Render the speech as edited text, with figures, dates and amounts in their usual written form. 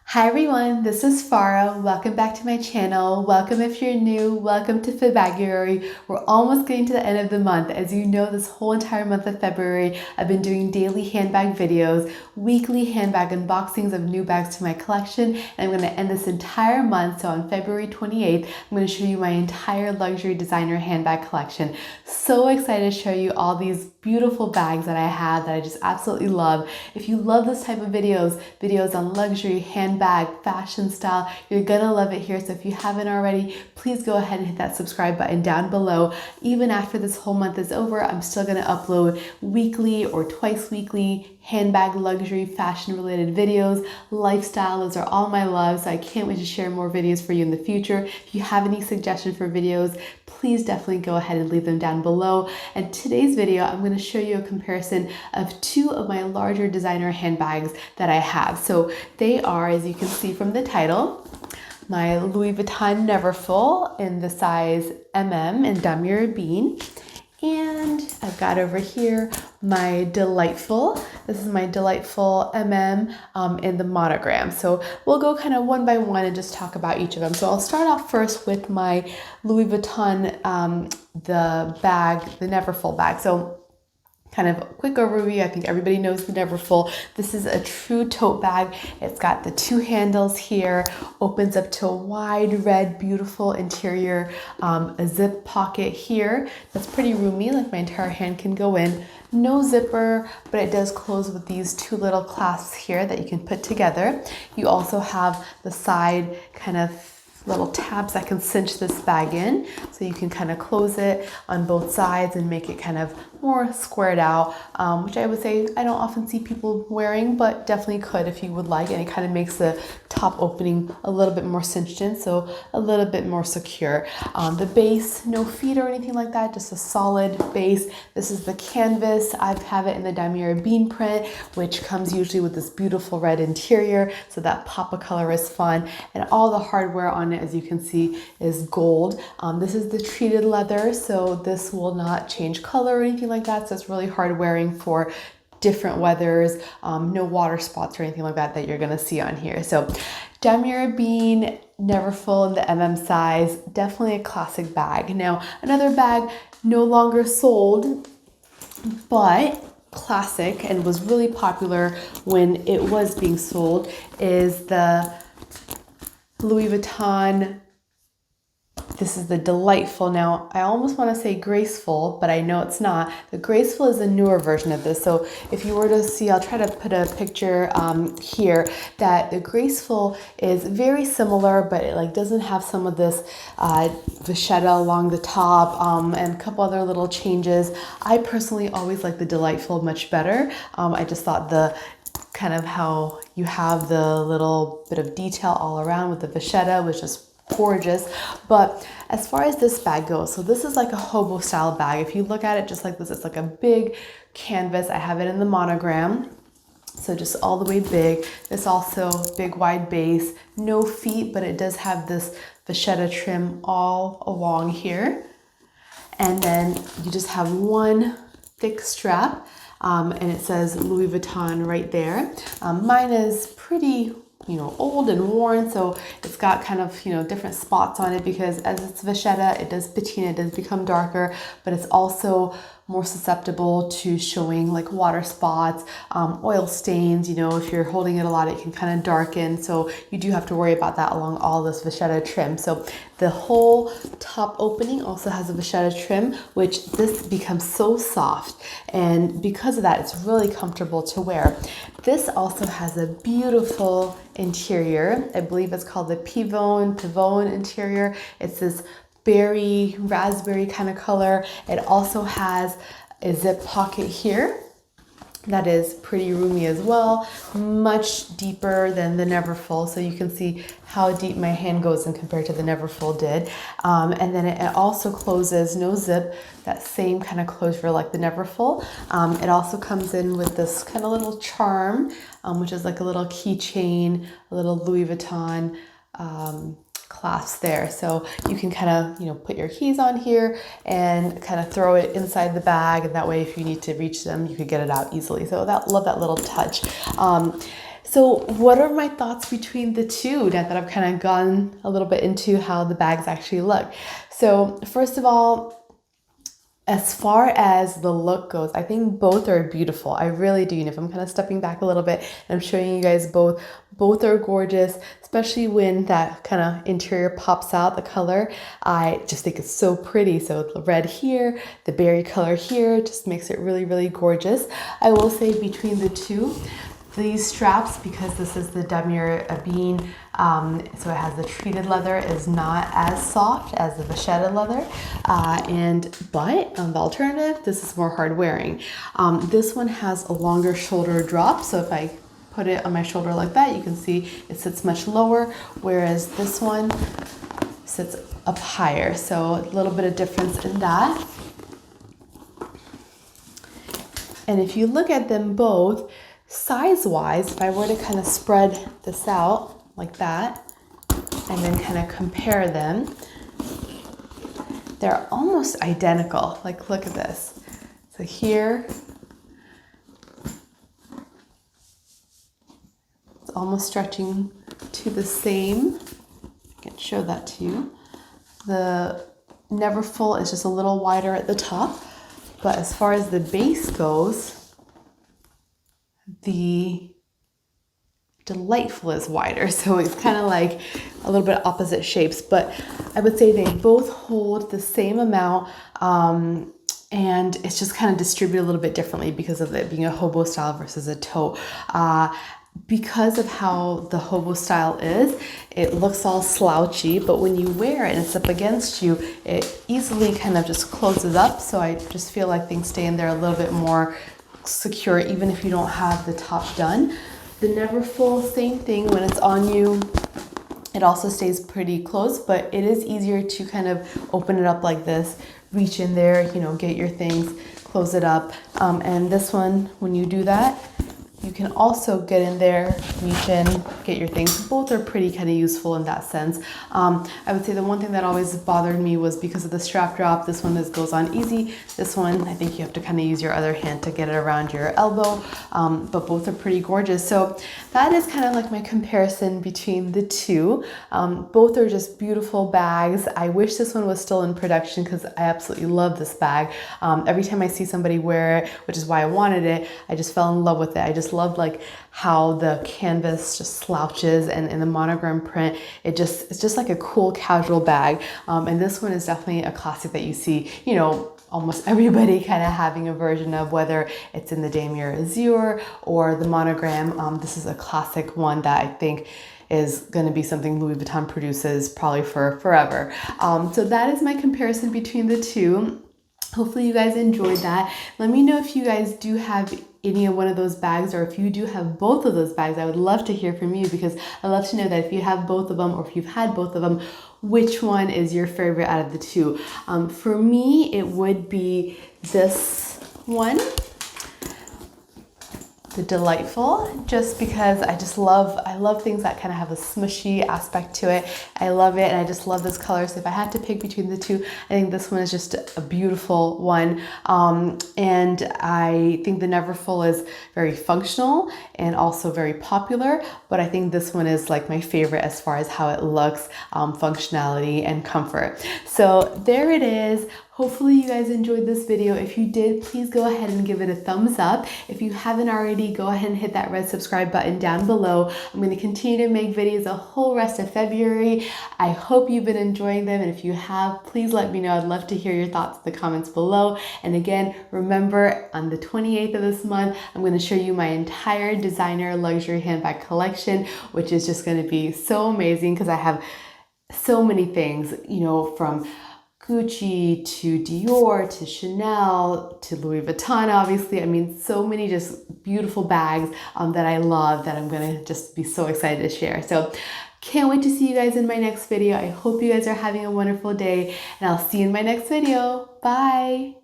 Hi everyone, this is Farah. Welcome back to my channel. Welcome if you're new. Welcome to FeBAGuary. We're almost getting to the end of the month. As you know, this whole entire month of February, I've been doing daily handbag videos, weekly handbag unboxings of new bags to my collection, and I'm going to end this entire month. So on February 28th, I'm going to show you my entire luxury designer handbag collection. So excited to show you all these beautiful bags that I have that I just absolutely love. If you love this type of videos on luxury, handbag, fashion style, you're gonna love it here. So if you haven't already, please go ahead and hit that subscribe button down below. Even after this whole month is over, I'm still gonna upload weekly or twice weekly handbag, luxury, fashion related videos, lifestyle. Those are all my loves. So I can't wait to share more videos for you in the future. If you have any suggestions for videos, please definitely go ahead and leave them down below. And today's video, I'm going to show you a comparison of two of my larger designer handbags that I have. So they are, as you can see from the title, my Louis Vuitton Neverfull in the size MM in damier bean. And I've got over here my Delightful. This is my Delightful in the monogram. So we'll go kind of one by one and just talk about each of them. So I'll start off first with my Louis Vuitton, the bag, the Neverfull bag. So kind of a quick overview. I think everybody knows the Neverfull. This is a true tote bag. It's got the two handles here, opens up to a wide red, beautiful interior, a zip pocket here. That's pretty roomy, like my entire hand can go in. No zipper, but it does close with these two little clasps here that you can put together. You also have the side kind of little tabs that can cinch this bag in, so you can kind of close it on both sides and make it kind of more squared out, which I would say I don't often see people wearing, but definitely could if you would like. And it kind of makes the top opening a little bit more cinched in, so a little bit more secure. The base, no feet or anything like that, just a solid base. This is the canvas. I have it in the damier bean print, which comes usually with this beautiful red interior, so that pop of color is fun. And all the hardware on it, as you can see, is gold. This is the treated leather, so this will not change color or anything like that, so it's really hard wearing for different weathers. No water spots or anything like that that you're gonna see on here. So damier bean, Neverfull in the MM size, definitely a classic bag. Now another bag no longer sold, but classic and was really popular when it was being sold, is the Louis Vuitton. This is the Delightful. Now, I almost want to say Graceful, but I know it's not. The Graceful is a newer version of this. So if you were to see, I'll try to put a picture here, that the Graceful is very similar, but it like doesn't have some of this vachetta along the top and a couple other little changes. I personally always like the Delightful much better. I just thought the kind of how you have the little bit of detail all around with the vachetta was just gorgeous. But as far as this bag goes, so this is like a hobo style bag. If you look at it just like this, it's like a big canvas. I have it in the monogram, so just all the way big. This also big wide base, no feet, but it does have this vachetta trim all along here. And then you just have one thick strap, and it says Louis Vuitton right there. Mine is pretty old and worn, so it's got kind of different spots on it, because as it's vachetta, it does patina, it does become darker, but it's also more susceptible to showing like water spots, oil stains. If you're holding it a lot, it can kind of darken, so you do have to worry about that along all this vachetta trim. So the whole top opening also has a vachetta trim, which this becomes so soft, and because of that, it's really comfortable to wear. This also has a beautiful interior. I believe it's called the pavone interior. It's this berry, raspberry kind of color. It also has a zip pocket here that is pretty roomy as well, much deeper than the Neverfull, so you can see how deep my hand goes in compared to the Neverfull did. And then it also closes, no zip, that same kind of closure like the Neverfull. It also comes in with this kind of little charm, which is like a little keychain, a little Louis Vuitton clasp there. So you can kind of, put your keys on here and kind of throw it inside the bag. And that way, if you need to reach them, you could get it out easily. So love that little touch. So what are my thoughts between the two now that I've kind of gone a little bit into how the bags actually look? So first of all, as far as the look goes, I think both are beautiful. I really do. And if I'm kind of stepping back a little bit and I'm showing you guys both are gorgeous, especially when that kind of interior pops out, the color. I just think it's so pretty. So the red here, the berry color here, just makes it really, really gorgeous. I will say between the two, these straps, because this is the damier bean, so it has the treated leather, is not as soft as the vachetta leather, but on the alternative, this is more hard wearing. This one has a longer shoulder drop, so if I put it on my shoulder like that, you can see it sits much lower, whereas this one sits up higher, so a little bit of difference in that. And if you look at them both, size-wise, if I were to kind of spread this out like that and then kind of compare them, they're almost identical. Like, look at this. So here, it's almost stretching to the same. I can show that to you. The Neverfull is just a little wider at the top, but as far as the base goes, the Delightful is wider, so it's kind of like a little bit opposite shapes, but I would say they both hold the same amount, and it's just kind of distributed a little bit differently because of it being a hobo style versus a tote. Because of how the hobo style is, it looks all slouchy, but when you wear it and it's up against you, it easily kind of just closes up, so I just feel like things stay in there a little bit more secure even if you don't have the top done. The Neverfull, same thing, when it's on you, it also stays pretty close, but it is easier to kind of open it up like this, reach in there, you know, get your things, close it up. And this one, when you do that, you can also get in there, reach in, get your things. Both are pretty kind of useful in that sense. I would say the one thing that always bothered me was because of the strap drop. This one goes on easy. This one, I think you have to kind of use your other hand to get it around your elbow, but both are pretty gorgeous. So that is kind of like my comparison between the two. Both are just beautiful bags. I wish this one was still in production because I absolutely love this bag. Every time I see somebody wear it, which is why I wanted it, I just fell in love with it. I just loved like how the canvas just slouches and in the monogram print, it's just like a cool casual bag. And this one is definitely a classic that you see, you know, almost everybody kind of having a version of, whether it's in the damier azure or the monogram. This is a classic one that I think is going to be something Louis Vuitton produces probably for forever. So that is my comparison between the two. Hopefully you guys enjoyed that. Let me know if you guys do have any of one of those bags, or if you do have both of those bags. I would love to hear from you, because I love to know that if you have both of them, or if you've had both of them, which one is your favorite out of the two. For me, it would be this one, the Delightful, just because I love things that kind of have a smushy aspect to it. I love it, and I just love this color. So if I had to pick between the two, I think this one is just a beautiful one. And I think the Neverfull is very functional and also very popular, but I think this one is like my favorite as far as how it looks, functionality and comfort. So there it is. Hopefully you guys enjoyed this video. If you did, please go ahead and give it a thumbs up. If you haven't already, go ahead and hit that red subscribe button down below. I'm going to continue to make videos the whole rest of February. I hope you've been enjoying them, and if you have, please let me know. I'd love to hear your thoughts in the comments below. And again, remember, on the 28th of this month, I'm going to show you my entire designer luxury handbag collection, which is just going to be so amazing because I have so many things, you know, from Gucci to Dior to Chanel to Louis Vuitton, obviously. I mean, so many just beautiful bags that I love, that I'm gonna just be so excited to share. So can't wait to see you guys in my next video. I hope you guys are having a wonderful day, and I'll see you in my next video. Bye.